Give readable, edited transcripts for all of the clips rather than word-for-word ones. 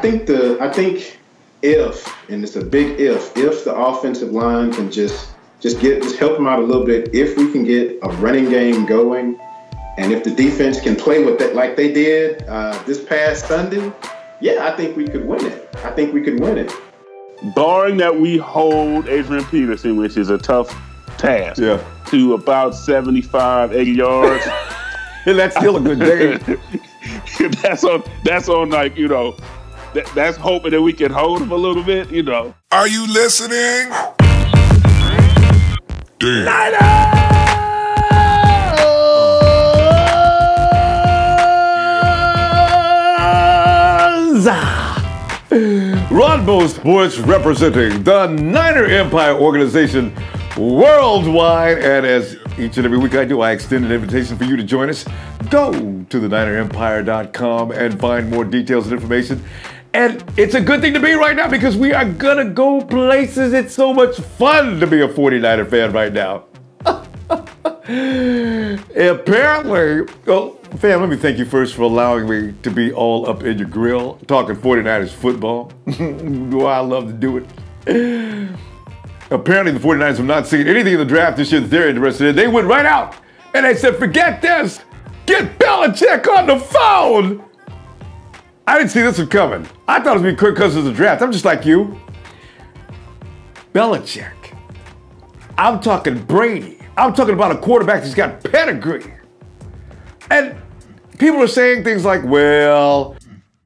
think if, and it's a big if the offensive line can just help them out a little bit, if we can get a running game going, and if the defense can play with that like they did this past Sunday, yeah, I think we could win it. Barring that we hold Adrian Peterson, which is a tough task, to about 75, 80 yards. And that's still a good day. that's on like, you know, that's hoping that we can hold him a little bit, you know. Are you listening? Damn. Ronbo Sports representing the Niner Empire organization worldwide. And as each and every week I do, I extend an invitation for you to join us. Go to theninerempire.com and find more details and information. And it's a good thing to be right now because we are going to go places. It's so much fun to be a 49er fan right now. Apparently, well, fam, let me thank you first for allowing me to be all up in your grill, talking 49ers football. Do I love to do it. Apparently, the 49ers have not seen anything in the draft this year that they're interested in. They went right out and they said, forget this. Get Belichick on the phone. I didn't see this one coming. I thought it was going to be Kirk Cousins of the draft. I'm just like you. Belichick. I'm talking Brady. I'm talking about a quarterback that's got pedigree. And people are saying things like, well,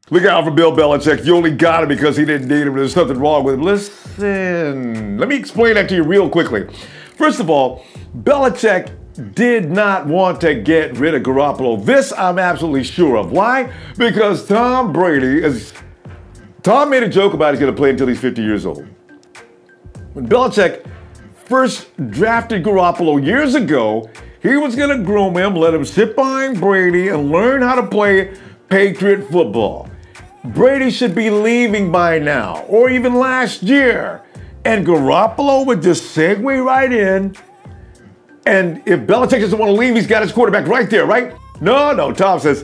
look out for Bill Belichick. You only got him because he didn't need him. There's nothing wrong with him. Listen, let me explain that to you real quickly. First of all, Belichick did not want to get rid of Garoppolo. This I'm absolutely sure of. Why? Because Tom made a joke about he's going to play until he's 50 years old. When Belichick first drafted Garoppolo years ago, he was going to groom him, let him sit behind Brady and learn how to play Patriot football. Brady should be leaving by now, or even last year. And Garoppolo would just segue right in. And if Belichick doesn't want to leave, he's got his quarterback right there, right? No, Tom says,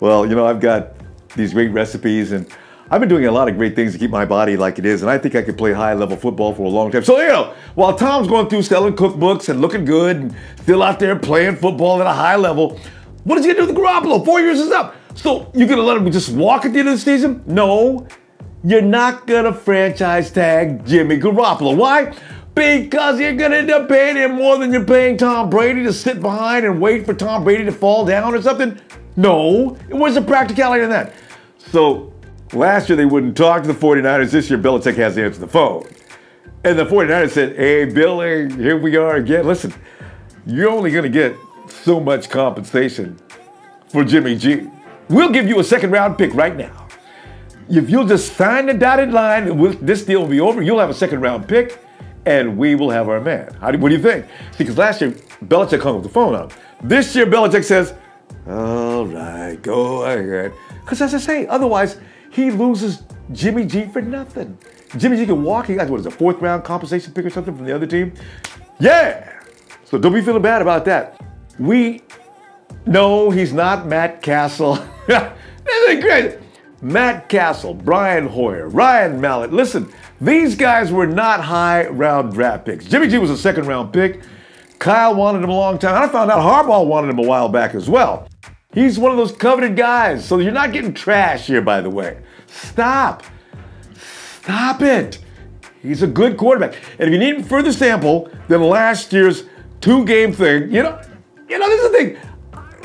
well, you know, I've got these great recipes and I've been doing a lot of great things to keep my body like it is, and I think I could play high-level football for a long time. So, you know, while Tom's going through selling cookbooks and looking good and still out there playing football at a high level, what is he going to do with Garoppolo? 4 years is up. So you're going to let him just walk at the end of the season? No, you're not going to franchise tag Jimmy Garoppolo. Why? Because you're going to end up paying him more than you're paying Tom Brady to sit behind and wait for Tom Brady to fall down or something. No, where's the practicality in that? So last year they wouldn't talk to the 49ers. This year Belichick has to answer the phone. And the 49ers said, hey, Billy, here we are again. Listen, you're only going to get so much compensation for Jimmy G. We'll give you a second-round pick right now. If you'll just sign the dotted line, this deal will be over. You'll have a second-round pick, and we will have our man. What do you think? See, because last year, Belichick hung up the phone on him. This year, Belichick says, all right, go ahead. Because as I say, otherwise, he loses Jimmy G for nothing. Jimmy G can walk. He got, what is it, a fourth-round compensation pick or something from the other team? Yeah! So don't be feeling bad about that. No, he's not Matt Castle. This is great. Matt Castle, Brian Hoyer, Ryan Mallett. Listen, these guys were not high-round draft picks. Jimmy G was a second-round pick. Kyle wanted him a long time. I found out Harbaugh wanted him a while back as well. He's one of those coveted guys. So you're not getting trash here, by the way. Stop it. He's a good quarterback. And if you need a further sample than last year's two-game thing, you know, this is the thing.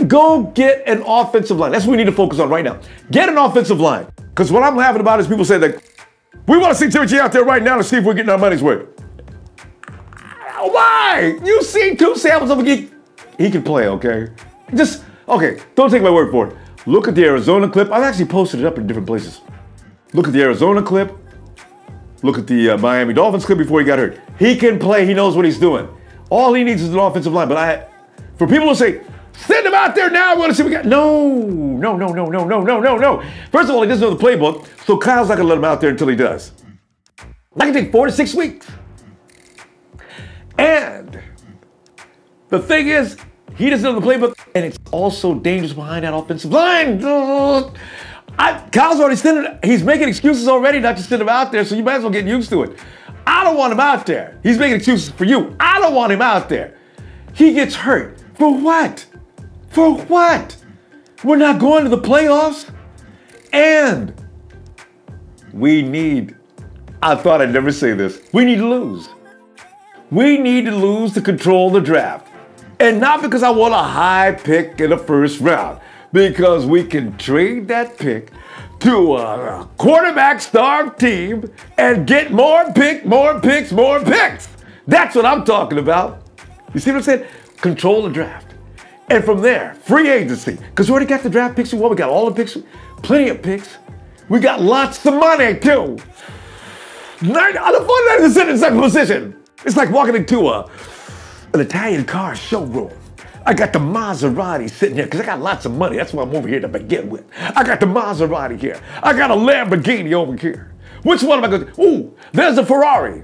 Go get an offensive line. That's what we need to focus on right now. Get an offensive line. Because what I'm laughing about is people say that we want to see Jimmy G out there right now to see if we're getting our money's worth. Why? You see two samples of a he can play, okay? Okay, don't take my word for it. Look at the Arizona clip. I've actually posted it up in different places. Look at the Arizona clip. Look at the Miami Dolphins clip before he got hurt. He can play. He knows what he's doing. All he needs is an offensive line. But for people to say, send him out there now, we want to see what we got. No. First of all, he doesn't know the playbook, so Kyle's not going to let him out there until he does. That can take 4 to 6 weeks. And the thing is, he doesn't know the playbook, and it's also dangerous behind that offensive line. Kyle's already he's making excuses already not to send him out there, so you might as well get used to it. I don't want him out there. He's making excuses for you. I don't want him out there. He gets hurt. For what? For what? We're not going to the playoffs. And I thought I'd never say this, we need to lose. We need to lose to control the draft. And not because I want a high pick in the first round, because we can trade that pick to a quarterback-starved team and get more picks. That's what I'm talking about. You see what I'm saying? Control the draft. And from there, free agency. Because we already got the draft picks. We got all the picks, plenty of picks. We got lots of money, too. The 49ers are sitting in second position. It's like walking into an Italian car showroom. I got the Maserati sitting here because I got lots of money. That's why I'm over here to begin with. I got the Maserati here. I got a Lamborghini over here. Which one am I going to? Ooh, there's a Ferrari.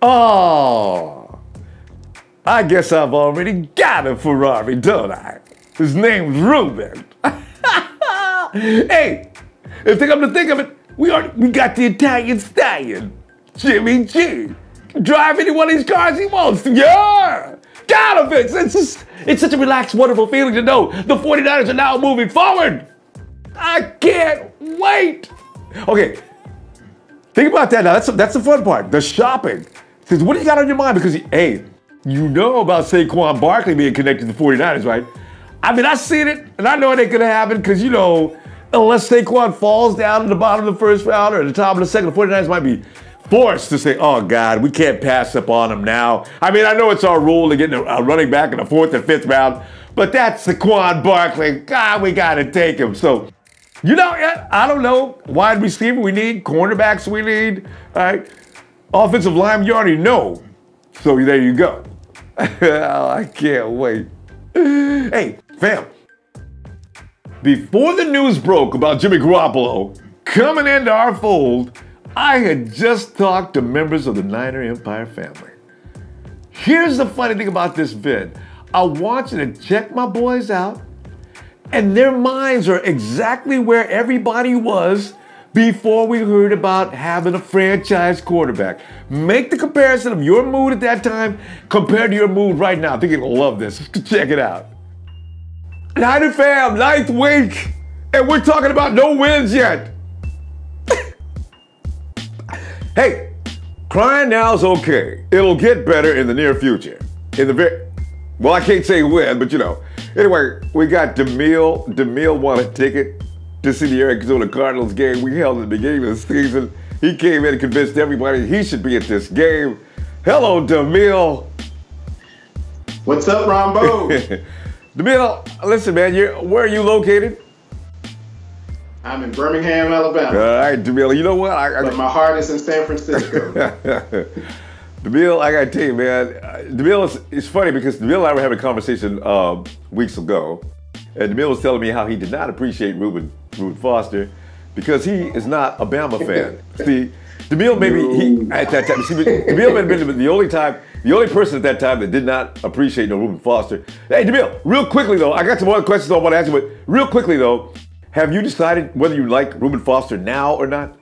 Oh, I guess I've already got a Ferrari, don't I? His name's Ruben. Hey, if they come to think of it, we got the Italian stallion, Jimmy G. Drive any one of these cars he wants to. Yeah! Got him, Vince! It's such a relaxed, wonderful feeling to know the 49ers are now moving forward. I can't wait. Okay, think about that now. That's the fun part, the shopping. Because what do you got on your mind? Because, hey, you know about Saquon Barkley being connected to the 49ers, right? I mean, I seen it, and I know it ain't going to happen because, you know, unless Saquon falls down to the bottom of the first round or at the top of the second, the 49ers might be forced to say, oh, God, we can't pass up on him now. I mean, I know it's our rule to get a running back in the fourth and fifth round, but that's Saquon Barkley. God, we got to take him. So, you know, I don't know. Wide receiver we need. Cornerbacks we need. All right. Offensive line, you already know. So there you go. Oh, I can't wait. Hey, fam. Before the news broke about Jimmy Garoppolo coming into our fold, I had just talked to members of the Niner Empire family. Here's the funny thing about this vid. I want you to check my boys out, and their minds are exactly where everybody was before we heard about having a franchise quarterback. Make the comparison of your mood at that time compared to your mood right now. I think you'll love this. Check it out. Niner fam, 9th week, and we're talking about no wins yet. Hey, crying now is okay. It'll get better in the near future. Well, I can't say when, but you know. Anyway, we got Demille. Demille won a ticket to see the Arizona Cardinals game we held at the beginning of the season. He came in and convinced everybody he should be at this game. Hello, Demille. What's up, Ronbo? Demille, listen, man, where are you located? I'm in Birmingham, Alabama. All right, Demille, you know what? But my heart is in San Francisco. Demille, I got to tell you, man, Demille, it's funny because Demille and I were having a conversation weeks ago, and Demille was telling me how he did not appreciate Ruben Foster because he is not a Bama fan. See, Demille at that time, Demille had been the only person at that time that did not appreciate Ruben Foster. Hey, Demille, real quickly though, I got some other questions I want to ask you, but real quickly though, have you decided whether you like Ruben Foster now or not?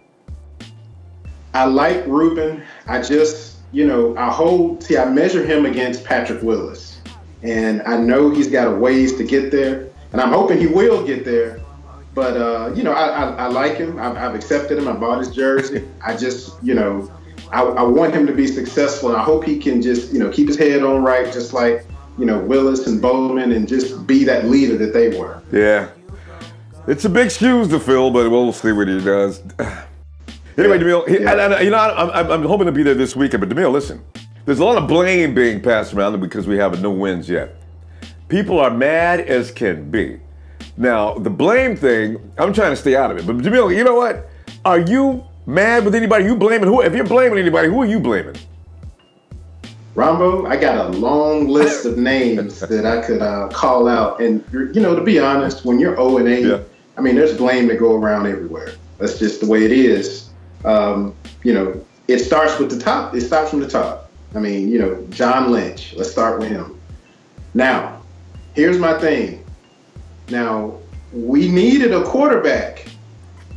I like Ruben. I just, I measure him against Patrick Willis. And I know he's got a ways to get there. And I'm hoping he will get there. But, I like him. I've accepted him. I bought his jersey. I just, I want him to be successful. And I hope he can just, keep his head on right, just like, Willis and Bowman, and just be that leader that they were. Yeah. It's a big shoes to fill, but we'll see what he does. Anyway, Demille, I'm hoping to be there this weekend, but Demille, listen, there's a lot of blame being passed around because we have no wins yet. People are mad as can be. Now, the blame thing, I'm trying to stay out of it, but Demille, you know what? Are you mad with anybody? You blaming who? If you're blaming anybody, who are you blaming? Rombo, I got a long list of names that I could call out. And, to be honest, when you're 0-8, I mean, there's blame that go around everywhere. That's just the way it is. It starts with the top. It starts from the top. I mean, John Lynch. Let's start with him. Now, here's my thing. Now, we needed a quarterback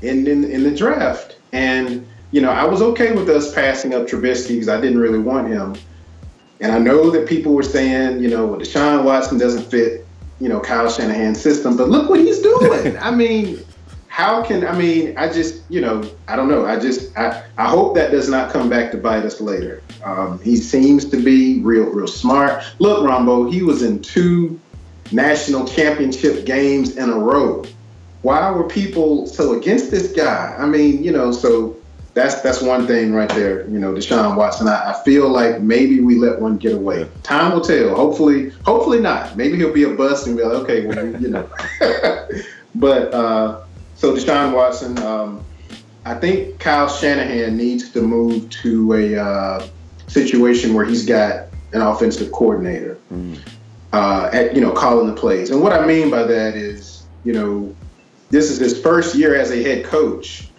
in the draft. And, you know, I was okay with us passing up Trubisky because I didn't really want him. And I know that people were saying, you know, well, Deshaun Watson doesn't fit, you know, Kyle Shanahan's system, but look what he's doing. I mean, I just, you know, I don't know. I hope that does not come back to bite us later. He seems to be real smart. Look, Ronbo, he was in 2 national championship games in a row. Why were people so against this guy? I mean, you know, so that's one thing right there. You know, Deshaun Watson, I feel like maybe we let one get away. Time will tell. Hopefully not. Maybe he'll be a bust and be like, okay, well, you know. But so Deshaun Watson, I think Kyle Shanahan needs to move to a situation where he's got an offensive coordinator at, you know, calling the plays. And what I mean by that is, you know, this is his first year as a head coach.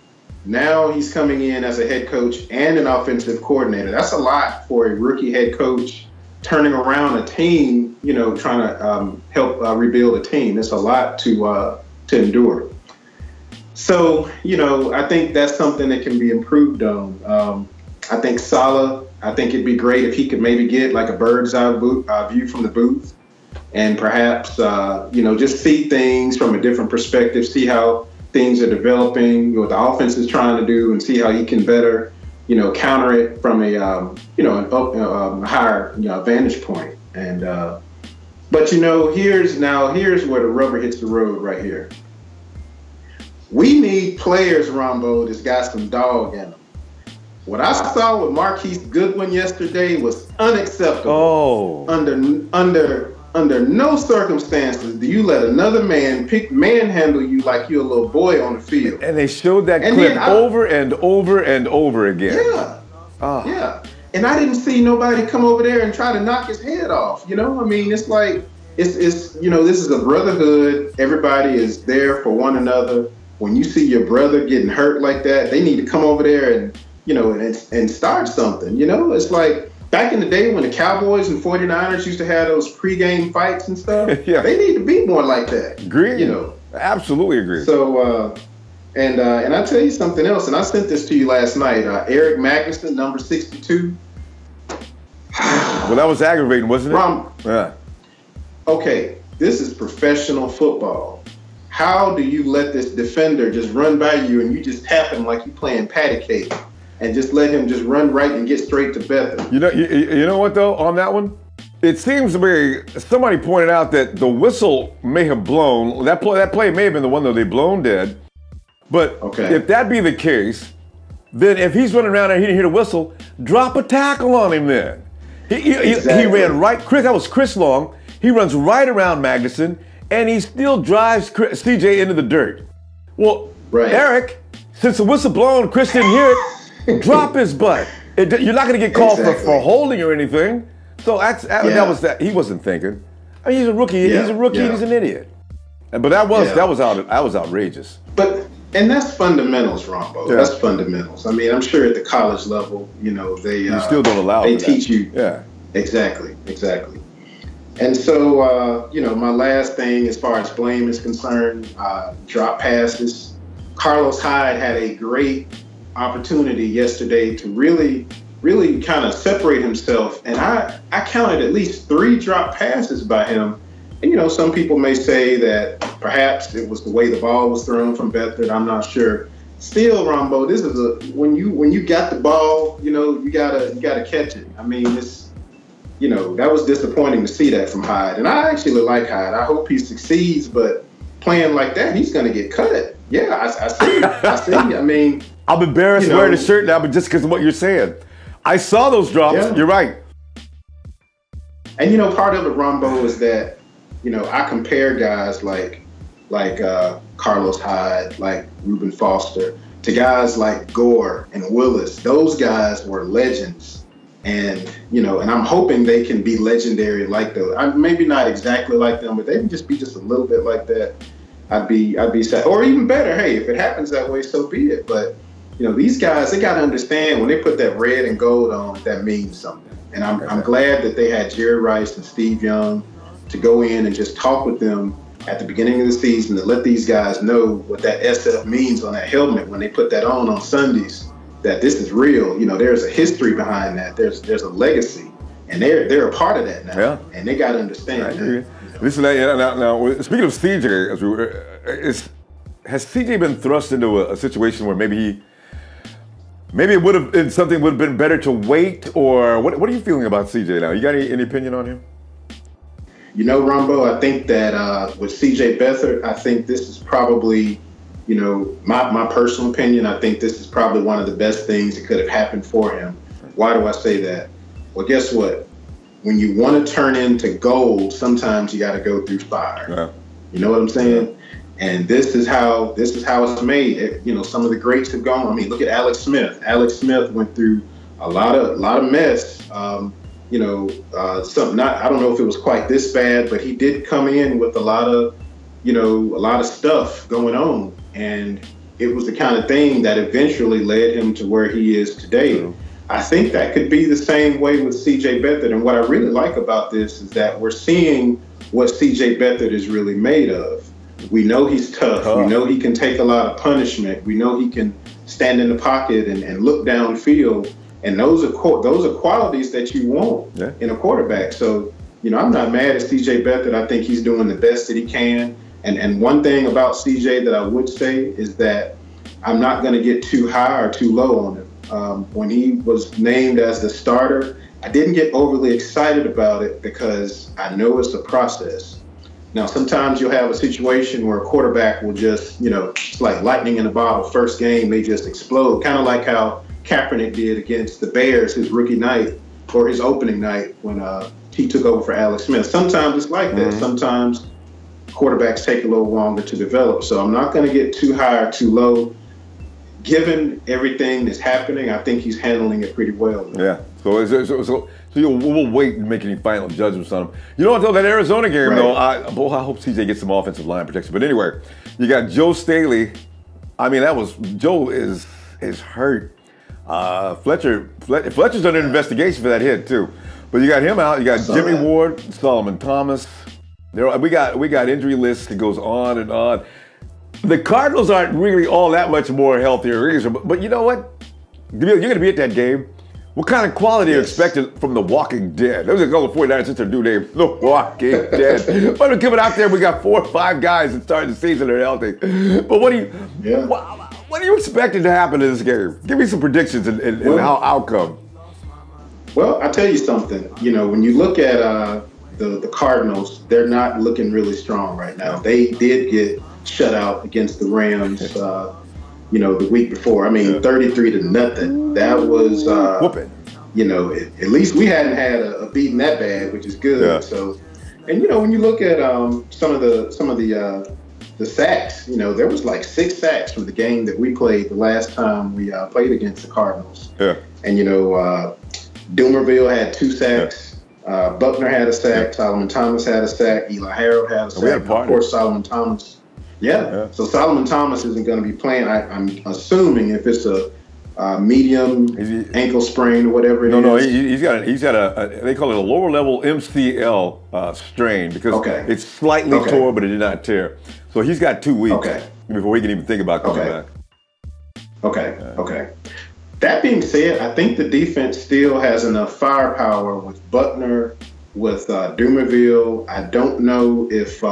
Now he's coming in as a head coach and an offensive coordinator. That's a lot for a rookie head coach turning around a team, you know, trying to help rebuild a team. It's a lot to endure. So, you know, I think that's something that can be improved on. I think Saleh, I think it'd be great if he could maybe get like a bird's eye view from the booth and perhaps, you know, just see things from a different perspective, see how things are developing, what the offense is trying to do, and see how he can better, you know, counter it from a, you know, a higher, you know, vantage point. And, but, you know, here's where the rubber hits the road right here. We need players, Ronbo, that's got some dog in them. What I saw with Marquise Goodwin yesterday was unacceptable. Oh. Under no circumstances do you let another man manhandle you like you're a little boy on the field. And they showed that clip over and over and over again. Yeah. Oh. Yeah. And I didn't see nobody come over there and try to knock his head off. You know, I mean, it's like, it's you know, this is a brotherhood. Everybody is there for one another. When you see your brother getting hurt like that, they need to come over there and, you know, and start something. You know, it's like back in the day when the Cowboys and 49ers used to have those pregame fights and stuff. Yeah. They need to be more like that. Agree. You know, absolutely agree. So, and I'll tell you something else, and I sent this to you last night. Eric Magnuson, number 62. Well, that was aggravating, wasn't it? Yeah. Okay, this is professional football. How do you let this defender just run by you and you just tap him like you playing patty cake and just let him just run right and get straight to Beathard? You know what, though, on that one? It seems to be, somebody pointed out that the whistle may have blown. That play may have been the one that they blown dead. But if that be the case, then if he's running around and he didn't hear the whistle, drop a tackle on him then. He ran right, that was Chris Long. He runs right around Magnuson, and he still drives CJ into the dirt. Well, Eric, since the whistle blown, Chris didn't hear it, drop his butt. You're not going to get called for holding or anything. So that was that. He wasn't thinking. I mean, he's a rookie. He's a rookie. He's an idiot. But that was outrageous. And that's fundamentals, Ronbo. Yeah. That's fundamentals. I mean, I'm sure at the college level, you know, you still don't allow. They teach you. Yeah. Exactly. And so, you know, my last thing as far as blame is concerned, drop passes. Carlos Hyde had a great opportunity yesterday to really kind of separate himself. And I counted at least 3 drop passes by him. And, you know, some people may say that perhaps it was the way the ball was thrown from Beathard. I'm not sure. Still, Ronbo, this is when you got the ball, you know, you gotta catch it. I mean, you know, that was disappointing to see that from Hyde. And I actually like Hyde. I hope he succeeds, but playing like that, he's going to get cut. Yeah, I see. I mean, I'm embarrassed wearing a shirt now, but just because of what you're saying. I saw those drops. Yeah. You're right. And, you know, part of it, Ronbo, is that, you know, I compare guys like Carlos Hyde, like Reuben Foster, to guys like Gore and Willis. Those guys were legends. And, you know, and I'm hoping they can be legendary like those. Maybe not exactly like them, but they can just be just a little bit like that. I'd be sad. Or even better, hey, if it happens that way, so be it. But, you know, these guys, they got to understand when they put that red and gold on, that means something. And I'm glad that they had Jerry Rice and Steve Young to go in and just talk with them at the beginning of the season to let these guys know what that SF means on that helmet when they put that on Sundays, that this is real. You know, there's a history behind that. There's a legacy, and they're a part of that now, and they got to understand that. Listen, now, speaking of CJ, has CJ been thrust into a situation where maybe it would have been better to wait, or what are you feeling about CJ now? You got any opinion on him? You know, Ronbo, I think that with CJ Beathard, I think this is probably, you know, my personal opinion, I think this is probably one of the best things that could have happened for him. Why do I say that? Well, guess what? When you want to turn into gold, sometimes you got to go through fire. Yeah. You know what I'm saying? And this is how it's made. You know, some of the greats have gone. I mean, look at Alex Smith. Alex Smith went through a lot of mess. You know, I don't know if it was quite this bad, but he did come in with a lot of stuff going on, and it was the kind of thing that eventually led him to where he is today. True. I think that could be the same way with CJ Beathard. And what I really like about this is that we're seeing what CJ Beathard is really made of. We know he's tough. We know he can take a lot of punishment. We know he can stand in the pocket and look downfield. And those are qualities that you want in a quarterback. So, you know, I'm not mad at CJ Beathard. I think he's doing the best that he can. And one thing about CJ that I would say is that I'm not going to get too high or too low on him. When he was named as the starter, I didn't get overly excited about it because I know it's a process. Now, sometimes you'll have a situation where a quarterback will just, you know, it's like lightning in a bottle. First game, they just explode, kind of like how Kaepernick did against the Bears his rookie night or his opening night when he took over for Alex Smith. Sometimes it's like that. Sometimes quarterbacks take a little longer to develop. So I'm not going to get too high or too low. Given everything that's happening, I think he's handling it pretty well. Yeah. So we'll wait and make any final judgments on him. You know what, though, that Arizona game, though, I hope CJ gets some offensive line protection. But anyway, you got Joe Staley. I mean, Joe is hurt. Fletcher's under investigation for that hit, too. But you got him out. You got Jimmy Ward, Solomon Thomas. We got injury lists that goes on and on. The Cardinals aren't really all that much more healthier either, but you know what? You're going to be at that game. What kind of quality are you expecting from the Walking Dead? Those are called the 49ers since their new name, the Walking Dead. But we're coming out there, we got 4 or 5 guys that started the season that are healthy. But what are you expecting to happen in this game? Give me some predictions and how outcome. Well, I'll tell you something. You know, when you look at the Cardinals, they're not looking really strong right now. They did get shut out against the Rams, you know, the week before. I mean, 33-0. That was, whooping. You know, at least we hadn't had a beating that bad, which is good. Yeah. So, and you know, when you look at some of the sacks, you know, there was like 6 sacks from the game that we played the last time we played against the Cardinals. Yeah. And you know, Dumerville had 2 sacks. Yeah. Buckner had a sack. Solomon Thomas had a sack. Eli Harold had a sack. We had a party. Of course, Solomon Thomas. Yeah. So Solomon Thomas isn't going to be playing. I'm assuming if it's a medium ankle sprain or whatever it is. No, he's got a they call it a lower level MCL strain because it's slightly tore, but it did not tear. So he's got 2 weeks before he can even think about coming back. Okay. That being said, I think the defense still has enough firepower with Buckner, with Dumerville. I don't know if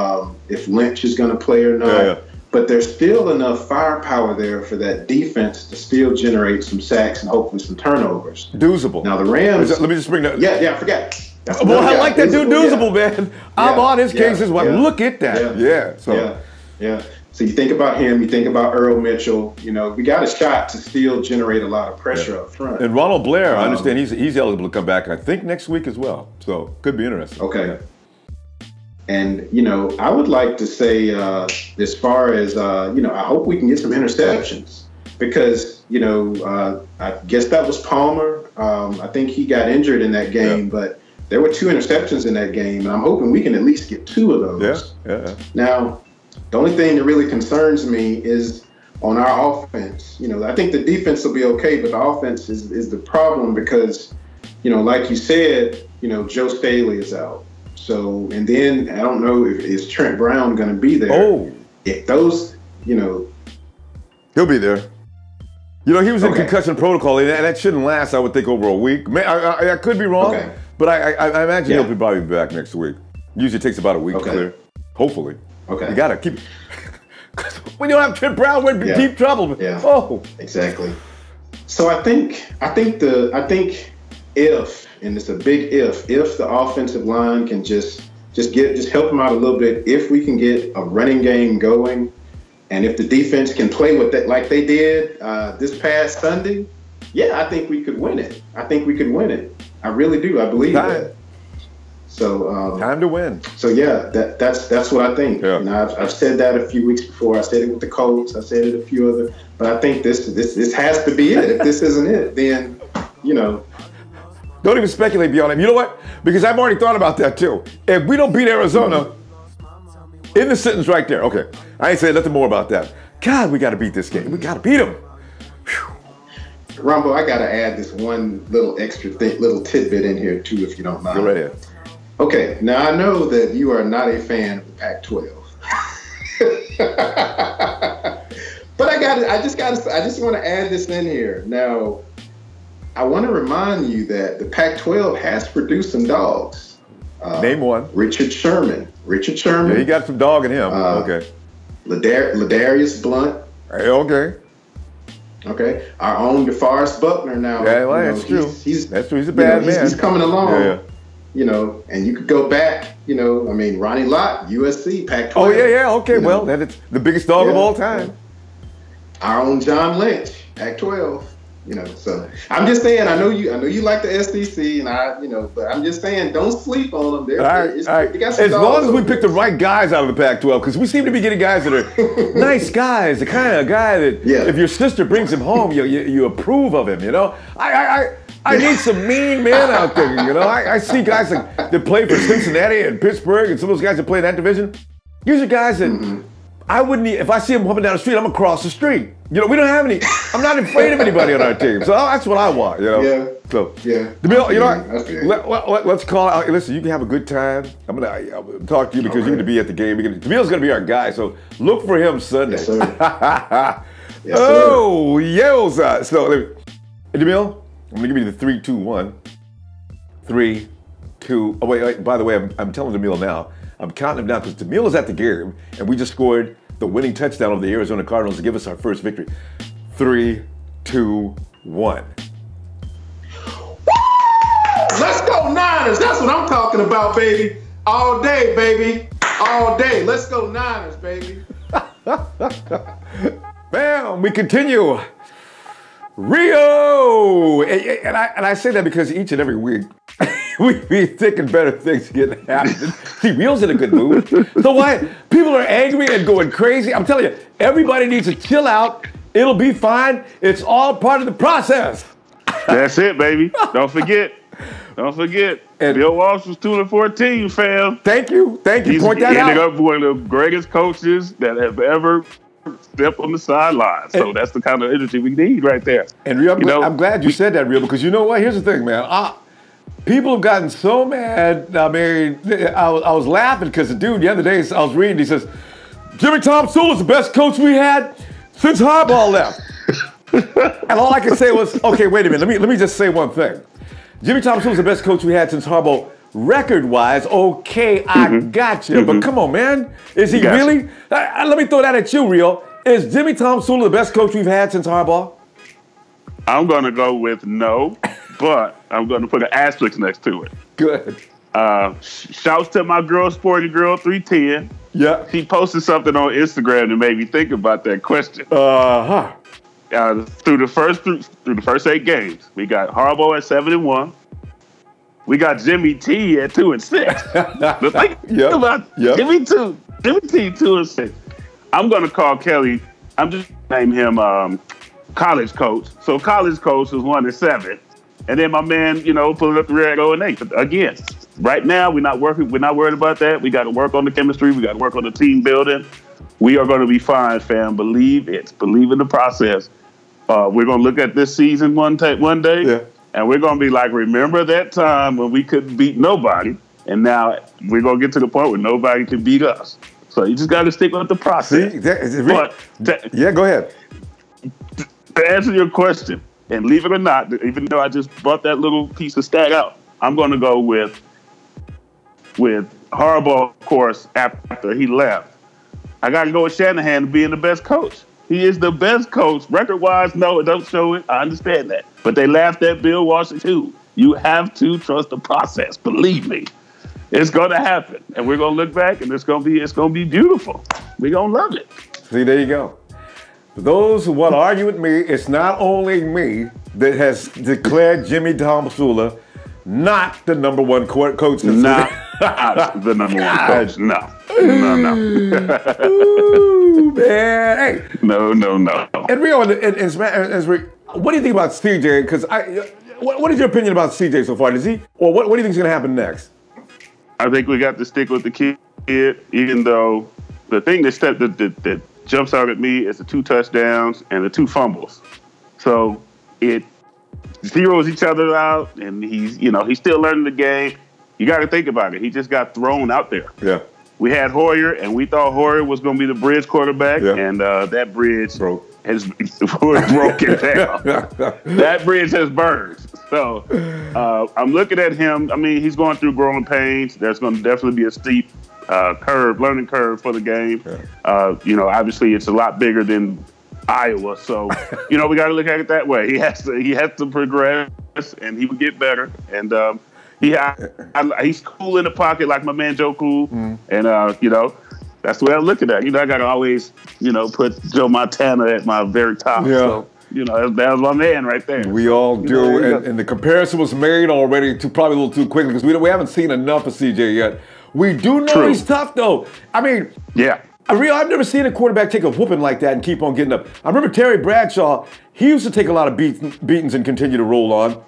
Lynch is going to play or not, but there's still enough firepower there for that defense to still generate some sacks and hopefully some turnovers. Doozable. Now the Rams. Let me just bring that. Yeah, I forgot. Well, I like that dude Doozable, man. I'm on his case as well. Look at that. Yeah. So you think about him, you think about Earl Mitchell. You know, we got a shot to still generate a lot of pressure up front. And Ronald Blair, I understand he's eligible to come back, I think next week as well. So could be interesting. Okay. And, you know, I would like to say as far as, you know, I hope we can get some interceptions because, you know, I guess that was Palmer. I think he got injured in that game, but there were 2 interceptions in that game. And I'm hoping we can at least get 2 of those. Yeah. Now, the only thing that really concerns me is on our offense. You know, I think the defense will be okay, but the offense is the problem because, you know, like you said, you know, Joe Staley is out. So, and then I don't know if is Trent Brown going to be there. Oh, if those, he'll be there. He was in concussion protocol, and that shouldn't last, I would think, over a week. I could be wrong, but I imagine he'll probably be back next week. Usually takes about a week to clear. Hopefully. Okay. You got to keep. When you don't have Trent Brown, we're in deep trouble. Yeah. Oh. Exactly. So I think if, and it's a big if the offensive line can just help them out a little bit, if we can get a running game going, and if the defense can play with that like they did this past Sunday, I think we could win it. I really do. I believe that. So time to win. So that's what I think. Yeah. I've said that a few weeks before. I said it with the Colts. I said it a few other. But I think this has to be it. If this isn't it, then Don't even speculate beyond it. You know what? Because I've already thought about that too. If we don't beat Arizona, in the sentence right there. Okay, I ain't saying nothing more about that. God, we got to beat this game. We got to beat them. Ronbo, I got to add this one little extra little tidbit in here too, if you don't mind. Go right ahead. Okay, now I know that you are not a fan of the Pac-12, but I just want to add this in here. Now, I want to remind you that the Pac-12 has produced some dogs. Name one. Richard Sherman. Yeah, he got some dog in him. Okay. Ladarius Blunt. Hey, okay. Okay. Our own DeForest Buckner now. Yeah, well, that's true. That's true. He's a bad man. He's coming along. Yeah. And you could go back, Ronnie Lott, USC, Pac-12. Oh, yeah. Okay, well, that's the biggest dog of all time. Our own John Lynch, Pac-12. So I'm just saying, I know you like the SEC, and but I'm just saying, don't sleep on them. All right. As long as we pick the right guys out of the Pac-12, because we seem to be getting guys that are nice guys, the kind of guy that if your sister brings him home, you approve of him. I need some mean men out there. I see guys that play for Cincinnati and Pittsburgh, and some of those guys that play in that division. These are guys that I wouldn't. If I see them coming down the street, I'm gonna cross the street. We don't have any. I'm not afraid of anybody on our team. So that's what I want. Yeah. So Demille, let's call out. Listen, you can have a good time. I'm gonna talk to you because you're gonna be at the game. Demille's gonna be our guy. So look for him Sunday. Yes, sir. Yoza. So Demille, I'm gonna give you the 3-2-1. 3, 2. Oh wait. By the way, I'm telling Demille now. I'm counting him down because Demille is at the game, and we just scored the winning touchdown of the Arizona Cardinals to give us our first victory. 3, 2, 1. Let's go Niners. That's what I'm talking about, baby. All day, baby. All day. Let's go Niners, baby. Bam, we continue. Rio! And I say that because each and every week, we be thinking better things getting happening. See, Rio's in a good mood. So why people are angry and going crazy? I'm telling you, everybody needs to chill out. It'll be fine. It's all part of the process. That's it, baby. Don't forget. And Bill Walsh was 2-14, fam. Thank you. Point that out. He ended up one of the greatest coaches that have ever stepped on the sidelines. So that's the kind of energy we need right there. And Rio, I'm glad you said that, Rio, because you know what? Here's the thing, man. People have gotten so mad. I mean, I was laughing because the dude the other day, I was reading, he says, Jimmy Tomsula is the best coach we had since Harbaugh left. And all I could say was, okay, wait a minute. Let me just say one thing. Jimmy Tomsula is the best coach we had since Harbaugh. Record-wise, okay, I got you. But come on, man. Is he really? Let me throw that at you, Rio. Is Jimmy Tomsula the best coach we've had since Harbaugh? I'm going to go with no, but I'm going to put an asterisk next to it. Good. Shouts to my girl, Sporty Girl 310. Yeah. She posted something on Instagram that made me think about that question. Through the first 8 games, we got Harbaugh at 7-1. We got Jimmy T at 2-6. The thing about Jimmy T 2-6. I'm gonna call Kelly. I'm just name him college coach. So college coach is 1-7, and then my man, pulling up the rear at 0-8. But again, right now we're not worried about that. We got to work on the chemistry. We got to work on the team building. We are going to be fine, fam. Believe in the process. We're going to look at this season one day, and we're going to be like, remember that time when we couldn't beat nobody, And now we're going to get to the point where nobody can beat us. So you just got to stick with the process. See, yeah, go ahead. To answer your question, and leave it or not, even though I just brought that little piece of stat out, I'm going to go with Harbaugh, of course, after he left. I got to go with Shanahan being the best coach. He is the best coach. Record-wise, no, it don't show it. I understand that. But they laughed at Bill Walsh, too. You have to trust the process. Believe me. It's going to happen. And we're going to look back, and it's going to be beautiful. We're going to love it. See, there you go. For those who want to argue with me, it's not only me that has declared Jimmy Garoppolo not the number one coach. Not the number one coach. No. Ooh, man. Hey. No. And Rio, what do you think about CJ? Because what is your opinion about CJ so far? What do you think is going to happen next? I think we got to stick with the kid, even though the thing that jumps out at me is the 2 touchdowns and the 2 fumbles. So it zeroes each other out, and he's still learning the game. You got to think about it. He just got thrown out there. Yeah. We had Hoyer, and we thought Hoyer was going to be the bridge quarterback, and that bridge has broken down. That bridge has burned. So I'm looking at him. I mean, he's going through growing pains. There's going to definitely be a steep learning curve for the game. Yeah. Obviously it's a lot bigger than Iowa, so we got to look at it that way. He has to progress, and he will get better. And he's cool in the pocket, like my man Joe Cool, and that's the way I'm looking at it. I got to always put Joe Montana at my very top. Yeah. So, that was my man right there. We all do, and the comparison was made already probably a little too quickly because we haven't seen enough of CJ yet. We do know he's tough, though. I mean, yeah. I've never seen a quarterback take a whooping like that and keep on getting up. I remember Terry Bradshaw. He used to take a lot of beatings and continue to roll on.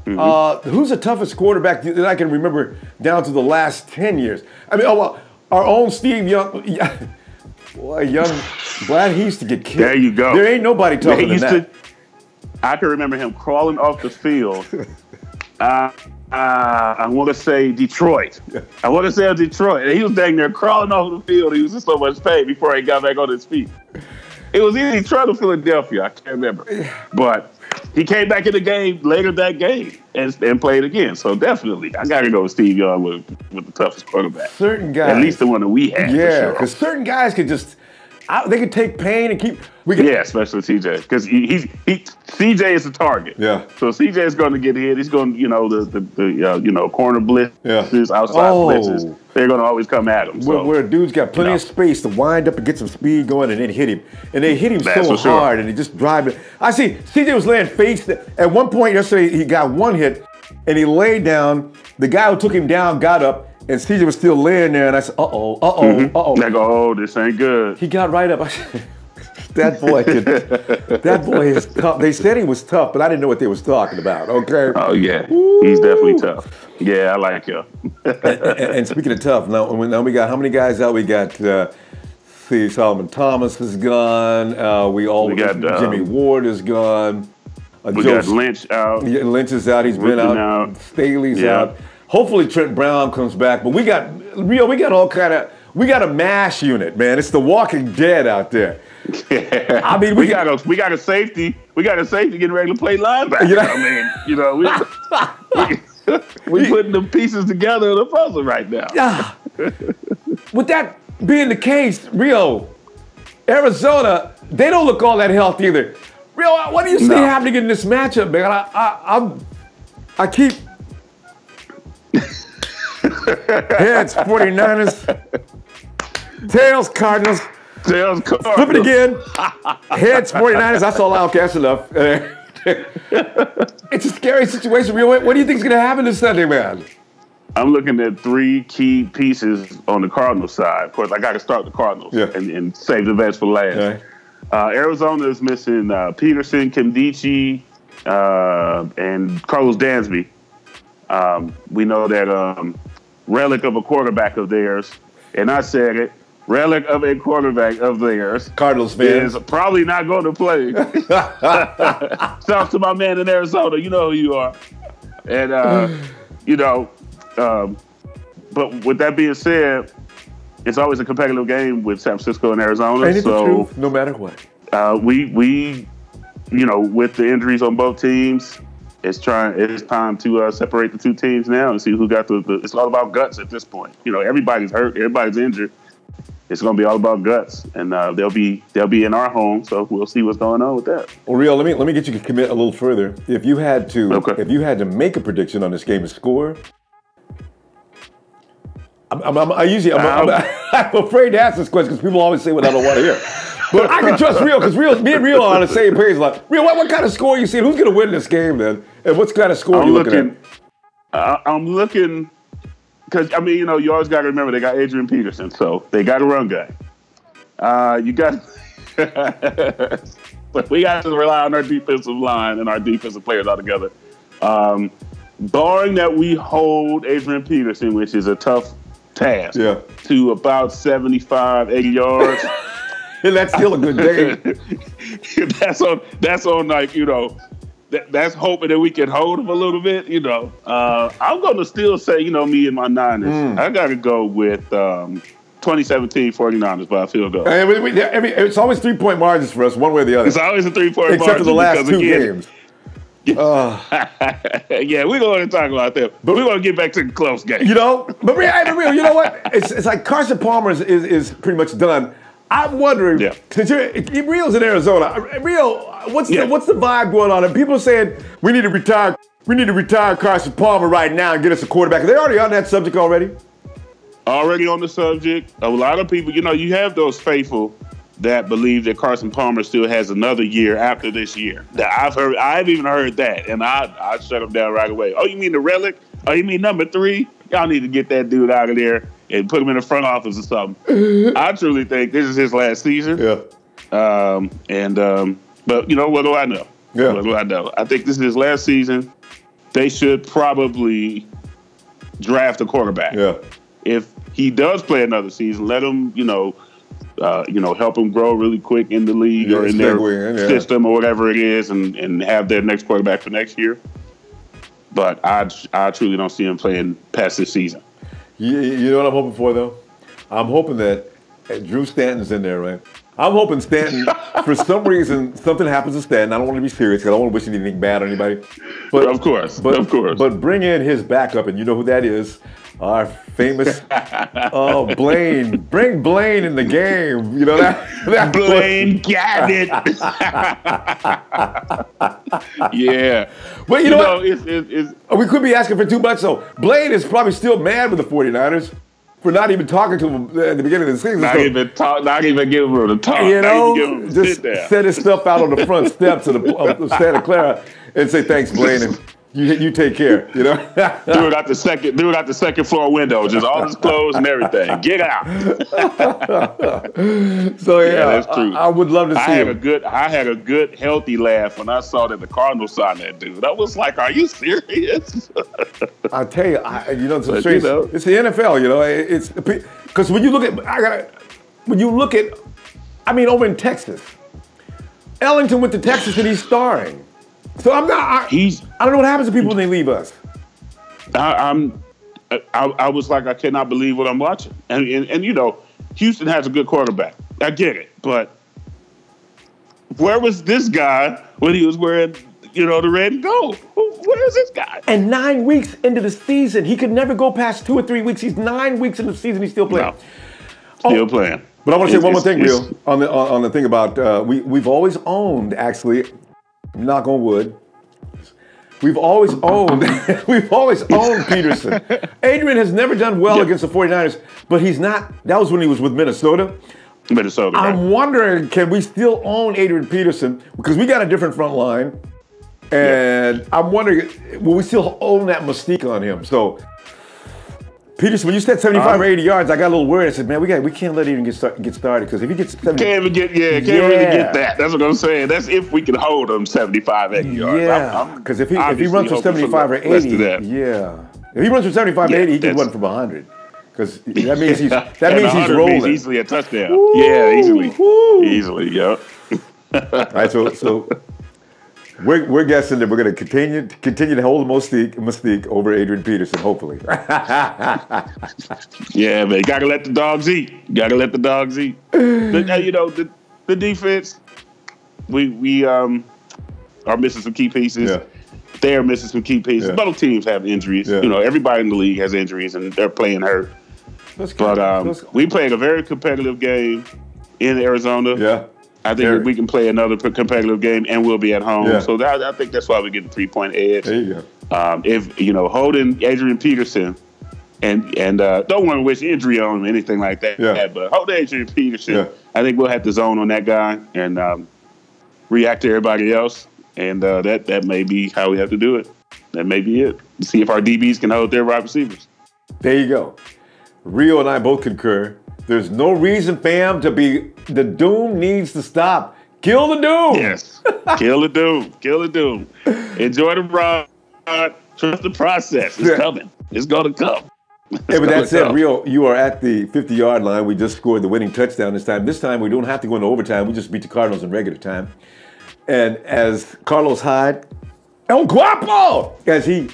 Mm-hmm. Who's the toughest quarterback that I can remember down to the last 10 years? I mean, our own Steve Young. Boy, glad he used to get kicked. There you go. There ain't nobody tougher than that. I can remember him crawling off the field. I want to say Detroit. I want to say Detroit. And he was dang near crawling off the field. He was in so much pain before he got back on his feet. It was either Detroit or Philadelphia. I can't remember. But he came back in the game later that game and played again. So definitely, I got to go with Steve Young with the toughest quarterback. Certain guys. At least the one that we had. Yeah, because certain guys could just they could take pain and keep. Especially CJ, because CJ is the target. Yeah. So CJ is going to get hit. He's going, the corner blitzes, outside blitzes. They're going to always come at him. Where a dude's got plenty of space to wind up and get some speed going and then hit him. And they hit him so hard and he just drive it. I see CJ was laying face. At one point yesterday, he got one hit and he laid down. The guy who took him down got up. And CJ was still laying there, and I said, uh-oh. They go, this ain't good. He got right up. I said, that boy is tough. They said he was tough, but I didn't know what they was talking about, okay? Oh, yeah. Woo. He's definitely tough. Yeah, I like him. and speaking of tough, now we got, how many guys out? We got, Solomon Thomas is gone. We got Jimmy Ward is gone. We got Lynch out. Yeah, Lynch is out. He's been out. Staley's out. Hopefully Trent Brown comes back, but we got a MASH unit, man. It's the Walking Dead out there. Yeah. I mean, we got a safety. We got a safety getting ready to play linebacker. We putting the pieces together in the puzzle right now. Yeah. With that being the case, Rio, Arizona, they don't look all that healthy either. Rio, what do you see happening in this matchup, man? I keep. Heads, 49ers. Tails, Cardinals. Tails, Cardinals. Flip it again. Heads, 49ers. That's all out. That's enough. It's a scary situation. What do you think is going to happen this Sunday, man? I'm looking at 3 key pieces on the Cardinals side. Of course, I got to start the Cardinals and save the best for last. Okay. Arizona is missing Peterson, Kimdichie, and Carlos Dansby. We know that relic of a quarterback of theirs, and I said it, relic of a quarterback of theirs, Cardinals fans, is probably not going to play. Shout out to my man in Arizona. You know who you are. And, But with that being said, it's always a competitive game with San Francisco and Arizona. Ain't it the truth, no matter what? We with the injuries on both teams, it's time to separate the two teams now and see who got the. It's all about guts at this point. Everybody's hurt, everybody's injured. It's going to be all about guts, and they'll be in our home, so we'll see what's going on with that. Well, Real, let me get you to commit a little further. If you had to make a prediction on this game and score, I'm afraid to ask this question because people always say what I don't want to hear. But I can trust Real because me and Real are on the same page. Like, Real, what kind of score you see? Who's going to win this game then? And what kind of score are you looking at? I'm looking. Because, you always got to remember they got Adrian Peterson, so they got a run guy. But we got to rely on our defensive line and our defensive players altogether. Barring that we hold Adrian Peterson, which is a tough task, to about 75, 80 yards. And that's still a good day. That's on that's hoping that we can hold them a little bit, I'm going to still say, me and my Niners. I got to go with 2017 49ers by a field goal. It's always 3-point margins for us, one way or the other. It's always a 3-point margin. Except for the last two games. Yeah, we're going to talk about that. But we're going to get back to the close game. But Real, you know what? It's like Carson Palmer is pretty much done. I'm wondering, since Real's in Arizona, Real, what's the vibe going on? And people are saying we need to retire Carson Palmer right now and get us a quarterback. Are they already on that subject already? Already on the subject. A lot of people, you have those faithful that believe that Carson Palmer still has another year after this year. I've even heard that, and I shut him down right away. Oh, you mean the relic? Oh, you mean number 3? Y'all need to get that dude out of there and put him in the front office or something. I truly think this is his last season. Yeah. But what do I know? Yeah. What do I know? I think this is his last season. They should probably draft a quarterback. Yeah. If he does play another season, let him, help them grow really quick in the league or in their system or whatever it is, and have their next quarterback for next year. But I truly don't see him playing past this season. You know what I'm hoping for, though? I'm hoping that Drew Stanton's in there, right? I'm hoping Stanton, for some reason, something happens to Stanton. I don't want to be serious because I don't want to wish anything bad on anybody. But of course. But bring in his backup, and you know who that is. Our famous Blaine. Bring Blaine in the game. You know that Blaine got it. Yeah. But you know what? We could be asking for too much, though. Blaine is probably still mad with the 49ers for not even talking to him at the beginning of the season. Not even giving him the talk. Just set his stuff out on the front steps of Santa Clara and say, thanks, Blaine. And you take care, Do it out the second floor window, just all his clothes and everything. Get out. So that's true. I would love to see him. I had a good, healthy laugh when I saw that the Cardinals signed that dude. I was like, "Are you serious?" I tell you, it's strange. It's the NFL, It's because when you look at, over in Texas, Ellington went to Texas and he's starring. So I don't know what happens to people when they leave us. I was like, I cannot believe what I'm watching. And Houston has a good quarterback. I get it. But where was this guy when he was wearing, the red and gold? Where is this guy? And 9 weeks into the season, he could never go past 2 or 3 weeks. He's 9 weeks into the season, he's still playing. No, still playing. But I want to say one more thing, Real, on the thing about we've always owned, actually, knock on wood. We've always owned Peterson. Adrian has never done well against the 49ers, but he's not. That was when he was with Minnesota. Right. I'm wondering, can we still own Adrian Peterson? Because we got a different front line. And I'm wondering, will we still own that mystique on him? So, Peterson, when you said 75 or 80 yards, I got a little worried. I said, man, we can't let Adrian get started because if he gets 70, can't really get that. That's what I'm saying. That's if we can hold him 75, 80 yards. Yeah, because if he runs for 75 or 80, if he runs for 75 or 80, he can run for 100. Because that means he's rolling. Easily a touchdown. Woo, easily. Woo. Easily, yeah. All right, so We're guessing that we're going to continue to hold the mystique over Adrian Peterson, hopefully. Yeah, man. Gotta let the dogs eat. The defense, we are missing some key pieces. Yeah. They're missing some key pieces. Yeah. Both teams have injuries. Yeah. Everybody in the league has injuries, and they're playing hurt. But we played a very competitive game in Arizona. Yeah. I think we can play another competitive game, and we'll be at home. Yeah. So I think that's why we get the 3-point edge. There you go. If holding Adrian Peterson, and don't want to wish injury on him or anything like that. Yeah. But holding Adrian Peterson, I think we'll have to zone on that guy and react to everybody else, and that may be how we have to do it. That may be it. See if our DBs can hold their wide receivers. There you go. Rio and I both concur. There's no reason, fam, to be. The doom needs to stop. Kill the doom. Yes. Kill the doom. Enjoy the ride. Trust the process. It's coming. It's going to come. Hey, but that said, Rio, you are at the 50-yard line. We just scored the winning touchdown this time. This time, we don't have to go into overtime. We just beat the Cardinals in regular time. And as Carlos Hyde, El Guapo, as he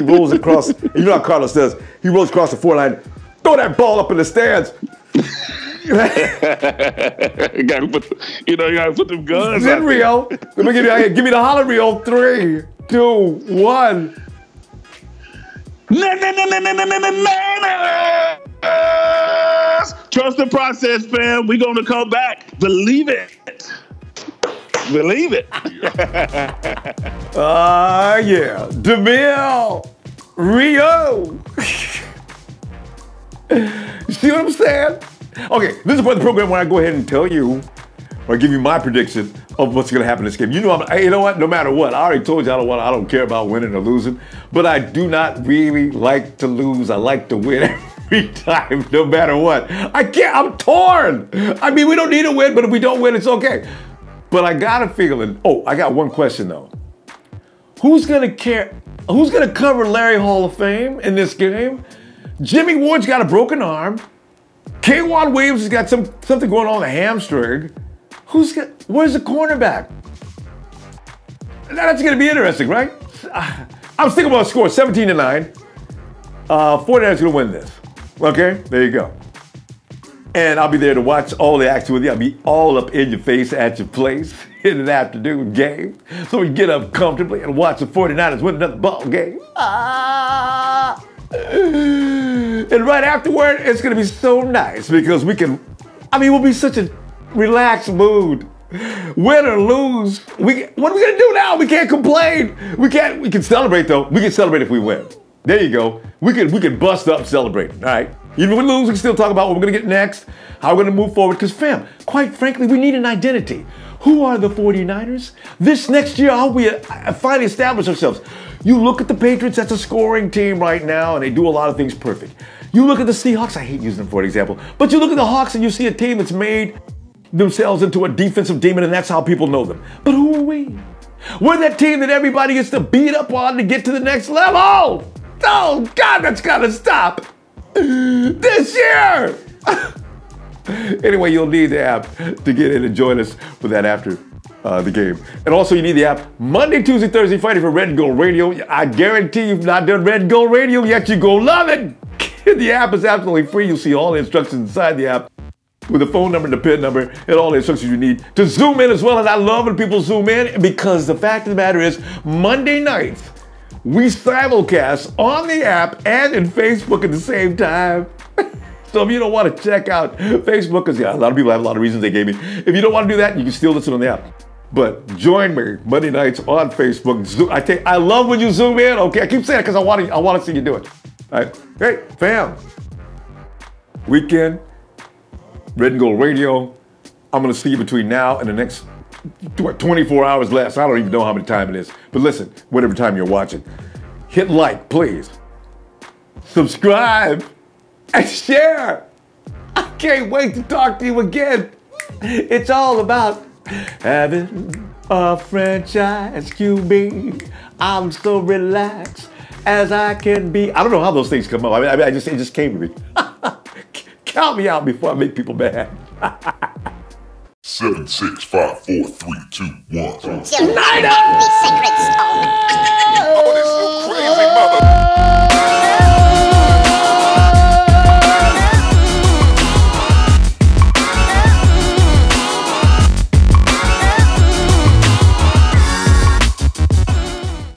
rolls across, you know how Carlos does. He rolls across the 4-line, throw that ball up in the stands. You gotta put them guns in Rio. Let me give me the holler, Rio. 3, 2, 1. Trust the process, fam. We're gonna come back. Believe it. Yeah. Demille. Rio. You see what I'm saying? Okay, this is part of the program where I go ahead and tell you, or give you my prediction of what's going to happen in this game. You know what? No matter what, I already told you I don't care about winning or losing, but I do not really like to lose. I like to win every time, no matter what. I'm torn. I mean, we don't need to win, but if we don't win, it's okay. But I got a feeling. Oh, I got one question though. Who's going to care? Who's going to cover Larry Hall of Fame in this game? Jimmy Ward's got a broken arm. K'Wan Williams has got something going on with a hamstring. Where's the cornerback? That's going to be interesting, right? I was thinking about a score, 17-9. 49ers going to win this. Okay, there you go. And I'll be there to watch all the action with you. I'll be all up in your face at your place in an afternoon game. So we can get up comfortably and watch the 49ers win another ball game. And right afterward, it's going to be so nice because we'll be such a relaxed mood. Win or lose, what are we going to do now? We can't complain. We can celebrate though. We can celebrate if we win. There you go. We can bust up celebrating, all right? Even if we lose, we can still talk about what we're going to get next, how we're going to move forward. Because fam, quite frankly, we need an identity. Who are the 49ers? This next year, how we finally establish ourselves. You look at the Patriots, that's a scoring team right now, and they do a lot of things perfect. You look at the Seahawks, I hate using them for an example, but you look at the Hawks and you see a team that's made themselves into a defensive demon, and that's how people know them. But who are we? We're that team that everybody gets to beat up on to get to the next level. Oh, God, that's got to stop. This year. Anyway, you'll need the app to get in and join us for that after the game. And also, you need the app Monday, Tuesday, Thursday, Friday for Red and Gold Radio. I guarantee you've not done Red and Gold Radio yet. You're going to love it. The app is absolutely free. You'll see all the instructions inside the app with the phone number, the PIN number, and all the instructions you need to zoom in as well. And I love when people zoom in because the fact of the matter is Monday nights, we simulcast on the app and in Facebook at the same time. So if you don't want to check out Facebook, because a lot of people have a lot of reasons they gave me. If you don't want to do that, you can still listen on the app. But join me Monday nights on Facebook. I love when you zoom in. Okay, I keep saying it because I want to see you do it. All right, hey fam. Weekend, Red and Gold Radio. I'm gonna see you between now and the next 24 hours less. I don't even know how many time it is. But listen, whatever time you're watching, hit like, please. Subscribe and share. I can't wait to talk to you again. It's all about having a franchise QB. I'm so relaxed as I can be. I don't know how those things come up. It just came to me. Count me out before I make people mad. 7, 6, 5, 4, 3, 2, 1. United! The sacred stone. Oh, this is crazy, mother.